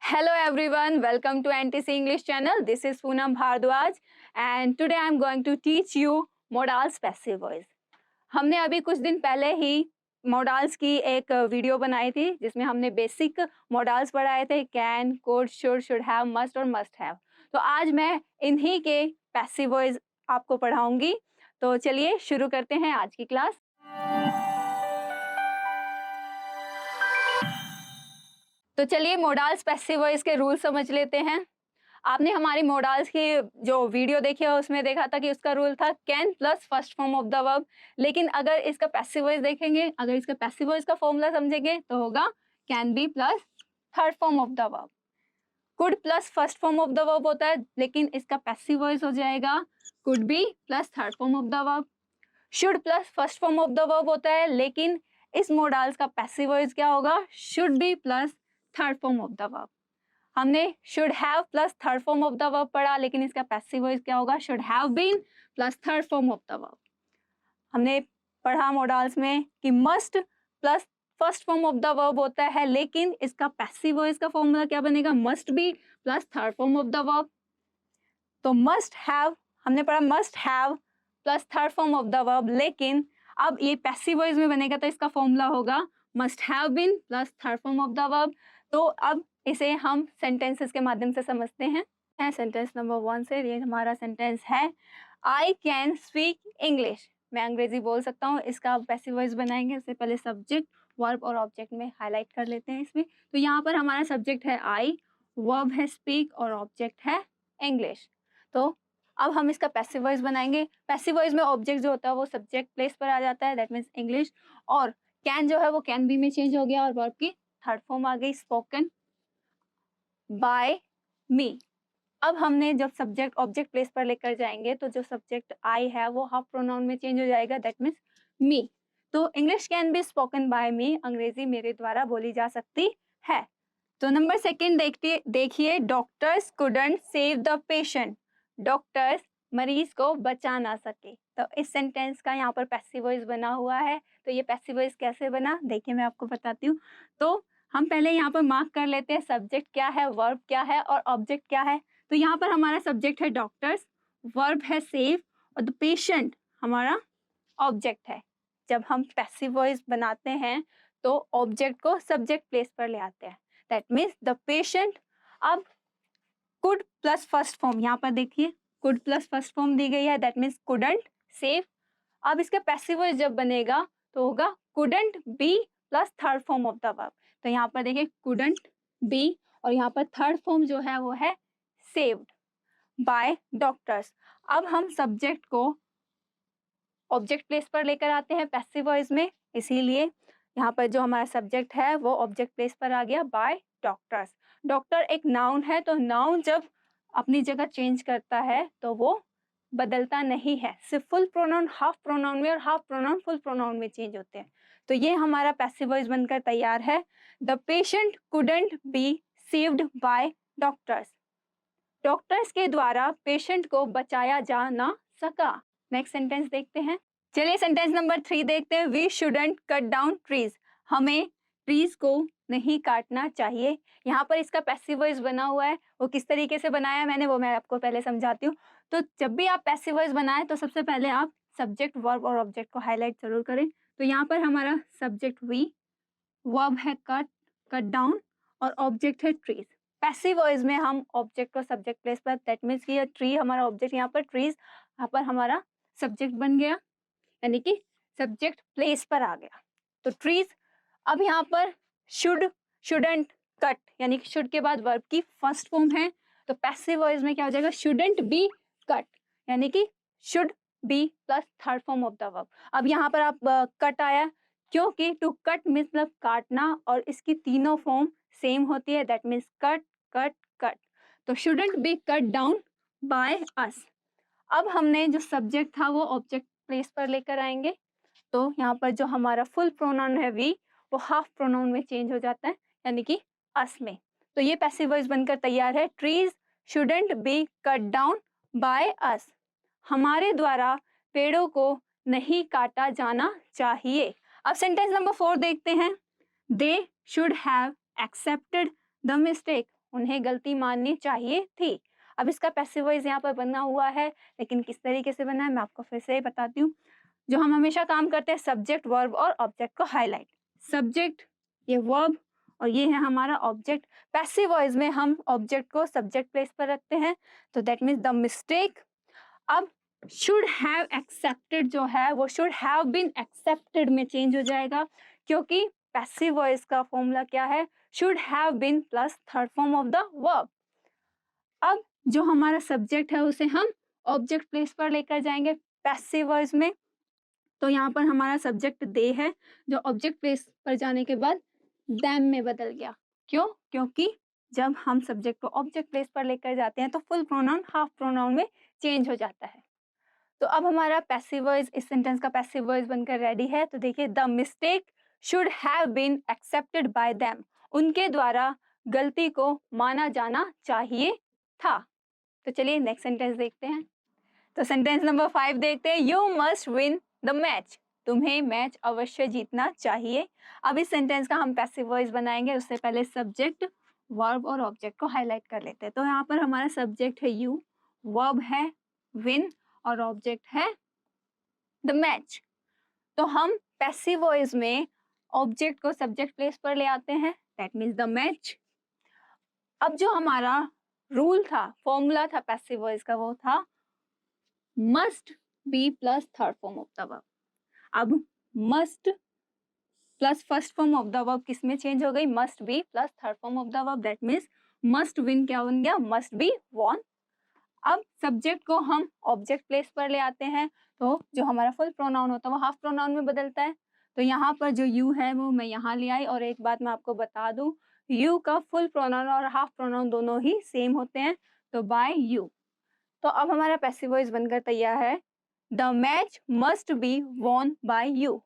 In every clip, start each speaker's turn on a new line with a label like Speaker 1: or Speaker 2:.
Speaker 1: Hello everyone, welcome to NTC English channel. This is Poonam Bhardwaj and today I am going to teach you modals passive voice. हमने अभी कुछ दिन पहले ही modals की एक video बनाई थी जिसमें हमने बेसिक modals पढ़ाए थे can, could, should have, must और must have. तो आज मैं इन्हीं के passive voice आपको पढ़ाऊंगी. तो चलिए शुरू करते हैं आज की क्लास. तो चलिए मोडाल्स पैसिव वॉइस के रूल समझ लेते हैं. आपने हमारी मोडाल्स की जो वीडियो देखी है उसमें देखा था कि उसका रूल था can plus first form of the verb. लेकिन अगर इसका पैसिव वॉइस देखेंगे, अगर इसका पैसिव वॉइस का फॉर्मूला समझेंगे तो होगा can be plus third form of the verb. Could plus first form of the verb होता है, लेकिन इसका पैसिव वॉइस हो जाएगा could be plus third form of the verb. Should plus first form of the verb होता है, लेकिन इस मोडाल्स का पैसिव वॉइस क्या होगा, should be plus third form of the verb. हमने should have plus third form of the verb पढ़ा, लेकिन इसका पैसिव वॉइस क्या होगा, should have been plus third form of the verb. हमने पढ़ा मोडाल्स में कि must plus first form of the verb होता है, लेकिन इसका पैसिव वॉइस का फॉर्मूला क्या बनेगा, must be plus third form of the verb. तो मस्ट हैव हमने पढ़ा must have plus third form of the verb, लेकिन अब ये पैसिव वॉइस में बनेगा तो इसका फॉर्मूला होगा must have been plus third form of the verb. तो अब इसे हम सेंटेंसेस के माध्यम से समझते हैं. सेंटेंस नंबर 1 से ये हमारा सेंटेंस है, आई कैन स्पीक इंग्लिश. मैं अंग्रेजी बोल सकता हूँ. इसका पैसिव वॉइस बनाएंगे. उससे पहले सब्जेक्ट, वर्ब और ऑब्जेक्ट में हाईलाइट कर लेते हैं इसमें. तो यहाँ पर हमारा सब्जेक्ट है आई, वर्ब है स्पीक और ऑब्जेक्ट है इंग्लिश. तो अब हम इसका पैसिव वॉइस बनाएंगे. पैसिव वॉइस में ऑब्जेक्ट जो होता है वो सब्जेक्ट प्लेस पर आ जाता है, दैट मीन्स इंग्लिश. और कैन जो है वो कैन बी में चेंज हो गया और वर्ब की थर्ड फॉर्म आ गई स्पोकन बाय मी. अब हमने जब सब्जेक्ट ऑब्जेक्ट प्लेस पर लेकर जाएंगे तो जो सब्जेक्ट आई है वो हाफ प्रोनाउन में चेंज हो जाएगा, दैट मीन्स मी. तो English can be spoken by me, अंग्रेजी मेरे द्वारा बोली जा सकती है. तो नंबर 2 देखिए, doctors couldn't save the patient. Doctors मरीज को बचा ना सके. तो इस सेंटेंस का यहाँ पर पैसिव वॉइस बना हुआ है. तो ये पैसिव वॉइस कैसे बना, देखिए मैं आपको बताती हूँ. तो हम पहले यहाँ पर मार्क कर लेते हैं सब्जेक्ट क्या है, वर्ब क्या है और ऑब्जेक्ट क्या है. तो यहाँ पर हमारा सब्जेक्ट है डॉक्टर्स, वर्ब है सेव और द पेशेंट हमारा ऑब्जेक्ट है. जब हम पैसिव वॉइस बनाते हैं तो ऑब्जेक्ट को सब्जेक्ट प्लेस पर ले आते हैं, दैट मीन्स द पेशेंट. अब कुड प्लस फर्स्ट फॉर्म, यहाँ पर देखिए कुड प्लस फर्स्ट फॉर्म दी गई है, दैट मीन्स कुडंट सेव. अब इसका पैसिव वॉइस जब बनेगा तो होगा couldn't B plus third form of the verb. तो यहाँ पर देखिए कुडंट बी और यहाँ पर थर्ड फॉर्म जो है वो है सेव्ड बाय डॉक्टर्स. अब हम सब्जेक्ट को ऑब्जेक्ट प्लेस पर लेकर आते हैं पैसिव वॉइस में, इसीलिए यहाँ पर जो हमारा सब्जेक्ट है वो ऑब्जेक्ट प्लेस पर आ गया बाय डॉक्टर्स. डॉक्टर एक नाउन है, तो नाउन जब अपनी जगह चेंज करता है तो वो बदलता नहीं है. सिर्फ फुल प्रोनाउन हाफ प्रोनाउन में और हाफ प्रोनाउन फुल प्रोनाउन में चेंज होते हैं. तो ये हमारा पैसिव वॉइस बनकर तैयार है, the patient couldn't be saved by doctors. Doctors के द्वारा पेशेंट को बचाया जा ना सका. नेक्स्ट सेंटेंस देखते हैं. चलिए सेंटेंस नंबर 3 देखते हैं. We shouldn't cut down trees. हमें ट्रीज को नहीं काटना चाहिए. यहाँ पर इसका पैसिव वॉइस बना हुआ है. वो किस तरीके से बनाया है मैंने, वो मैं आपको पहले समझाती हूँ. तो जब भी आप पैसिव वॉइस बनाएं तो सबसे पहले आप सब्जेक्ट, वर्ब और ऑब्जेक्ट को हाईलाइट जरूर करें. तो यहाँ पर हमारा सब्जेक्ट वी, वर्ब है कट, कट डाउन और ऑब्जेक्ट है ट्रीज. पैसिव वॉइस में हम ऑब्जेक्ट को सब्जेक्ट प्लेस पर, दैट मीन्स कि ट्री हमारा ऑब्जेक्ट, यहाँ पर ट्रीज यहाँ पर हमारा सब्जेक्ट बन गया, यानी कि सब्जेक्ट प्लेस पर आ गया. तो ट्रीज. अब यहाँ पर शुड, शुडंट, कट, यानी कि शुड के बाद वर्ब की फर्स्ट फॉर्म है. तो पैसिव वॉइस में क्या हो जाएगा, शुडंट बी कट, यानी कि should be plus third form of the verb. अब यहाँ पर आप कट आया क्योंकि टू कट मतलब काटना और इसकी तीनों फॉर्म सेम होती है, that means cut cut cut. तो shouldn't be cut down by us. अब हमने जो सब्जेक्ट था वो ऑब्जेक्ट प्लेस पर लेकर आएंगे. तो यहाँ पर जो हमारा फुल प्रोनाउन है वी, वो हाफ प्रोनाउन में चेंज हो जाता है, यानी कि अस में. तो ये पैसिव वॉइस बनकर तैयार है, trees shouldn't be cut down by अस. हमारे द्वारा पेड़ों को नहीं काटा जाना चाहिए. अब सेंटेंस नंबर 4 देखते हैं. They should have accepted the mistake. उन्हें गलती माननी चाहिए थी। अब इसका पैसिव वॉइस यहाँ पर बना हुआ है, लेकिन किस तरीके से बना है मैं आपको फिर से बताती हूँ। जो हम हमेशा काम करते हैं सब्जेक्ट, वर्ब और ऑब्जेक्ट को हाईलाइट। सब्जेक्ट, ये वर्ब और ये है हमारा ऑब्जेक्ट। पैसिव वॉइस में हम ऑब्जेक्ट को सब्जेक्ट प्लेस पर रखते हैं, तो दैट मीन्स द मिस्टेक। अब शुड हैव एक्सेप्टेड जो है वो शुड हैव बीन एक्सेप्टेड में चेंज हो जाएगा, क्योंकि पैसिव वॉइस का फॉर्मूला क्या है, should have been plus third form of the verb. अब जो हमारा सब्जेक्ट है उसे हम ऑब्जेक्ट प्लेस पर लेकर जाएंगे पैसिव वॉइस में, तो यहाँ पर हमारा सब्जेक्ट दे है जो ऑब्जेक्ट प्लेस पर जाने के बाद दैम में बदल गया। क्यों? क्योंकि जब हम सब्जेक्ट को ऑब्जेक्ट प्लेस पर लेकर जाते हैं तो फुल प्रोनाउन हाफ प्रोनाउन में चेंज हो जाता है। तो अब हमारा पैसिव वॉइस इस सेंटेंस का पैसिव वॉइस बनकर रेडी है। तो देखिए, the mistake should have been accepted by them, उनके द्वारा गलती को माना जाना चाहिए था। तो चलिए नेक्स्ट सेंटेंस देखते हैं। तो सेंटेंस नंबर 5 देखते हैं। You must win the match, तुम्हें मैच अवश्य जीतना चाहिए। अब इस सेंटेंस का हम पैसिव वॉइस बनाएंगे, उससे पहले सब्जेक्ट, वर्ब और ऑब्जेक्ट को हाईलाइट कर लेते हैं। तो यहाँ पर हमारा सब्जेक्ट है यू, वर्ब है विन और ऑब्जेक्ट है द मैच। तो हम पैसिव वॉइस में ऑब्जेक्ट को सब्जेक्ट प्लेस पर ले आते हैं, दैट मीन्स द मैच। अब जो हमारा रूल था, फॉर्मूला था पैसिव वॉइस का, वो था must be plus third form of the verb. अब must plus first form of the verb किस में चेंज हो गई, must be plus third form of the verb, that means must win क्या बन गया, मस्ट बी वॉन। अब subject को हम ऑब्जेक्ट प्लेस पर ले आते हैं, तो जो हमारा फुल प्रोनाउन होता है वो हाफ प्रोनाउन में बदलता है। तो यहाँ पर जो यू है वो मैं यहाँ ले आई, और एक बात मैं आपको बता दूं, यू का फुल प्रोनाउन और हाफ प्रोनाउन दोनों ही सेम होते हैं, तो बाय यू। तो अब हमारा पैसिव वॉइस बनकर तैयार है। The match must be won by you,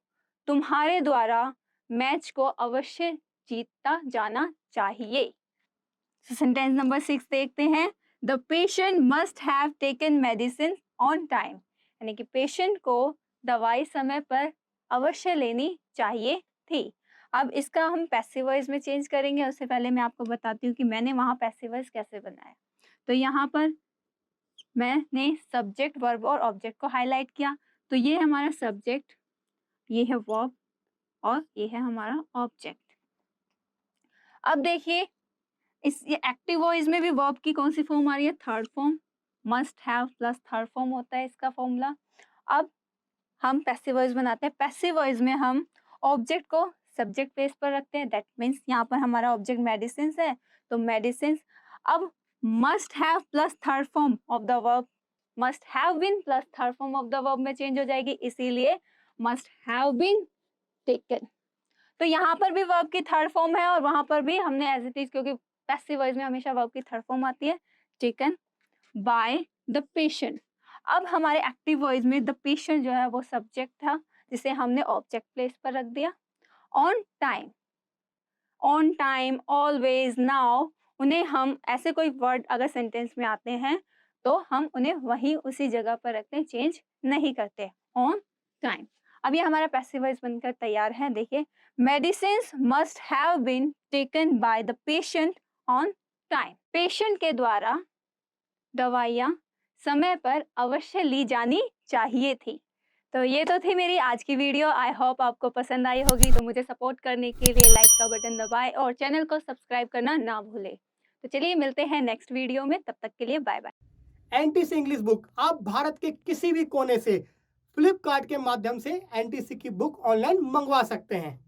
Speaker 1: तुम्हारे द्वारा मैच को अवश्य जीता जाना चाहिए। सेंटेंस नंबर 6 देखते हैं। The patient must have taken medicine on time, यानी कि पेशेंट को दवाई समय पर अवश्य लेनी चाहिए थी। अब इसका हम पैसिव वॉइस में चेंज करेंगे, उससे पहले मैं आपको बताती हूँ कि मैंने वहाँ पैसिव वॉइस कैसे बनाया। तो यहाँ पर मैंने सब्जेक्ट, वर्ब और ऑब्जेक्ट को हाईलाइट किया। तो ये है हमारा सब्जेक्ट, ये है वर्ब और ये है हमारा ऑब्जेक्ट। अब देखिए, इस ये एक्टिव वॉइस में भी वर्ब की कौन सी फॉर्म आ रही है, third form, must have plus third form होता है इसका फॉर्मूला। अब हम पैसिव वॉइस बनाते हैं। पैसिव वॉइस में हम ऑब्जेक्ट को सब्जेक्ट प्लेस पर रखते हैं, दैट मीन्स यहाँ पर हमारा ऑब्जेक्ट मेडिसिन है, तो मेडिसिन। अब must have plus third form of the verb, must have been plus third form of the verb में चेंज हो जाएगी, इसीलिए मस्ट हैव बीन टेकन। तो यहाँ पर भी वर्ब की थर्ड फॉर्म है और वहां पर भी हमने एज इट इज, क्योंकि पैसिव वॉइस में हमेशा वर्ब की थर्ड फॉर्म आती है, टेकन बाय द पेशेंट। अब हमारे एक्टिव वॉइस में द पेशेंट जो है वो सब्जेक्ट था, जिसे हमने ऑब्जेक्ट प्लेस पर रख दिया। On time, on time, always, now, उन्हें हम ऐसे कोई वर्ड अगर सेंटेंस में आते हैं तो हम उन्हें वहीं उसी जगह पर रखते हैं, चेंज नहीं करते। On time. अब ये हमारा पैसिव वॉइस बनकर तैयार है। देखिए, medicines must have been taken by the patient on time, patient के द्वारा दवाइयाँ समय पर अवश्य ली जानी चाहिए थी। तो ये तो थी मेरी आज की वीडियो। आई होप आपको पसंद आई होगी। तो मुझे सपोर्ट करने के लिए लाइक का बटन दबाएं और चैनल को सब्सक्राइब करना ना भूलें। तो चलिए मिलते हैं नेक्स्ट वीडियो में, तब तक के लिए bye bye.
Speaker 2: NTC English book आप भारत के किसी भी कोने से फ्लिपकार्ट के माध्यम से एनटीसी की बुक ऑनलाइन मंगवा सकते हैं।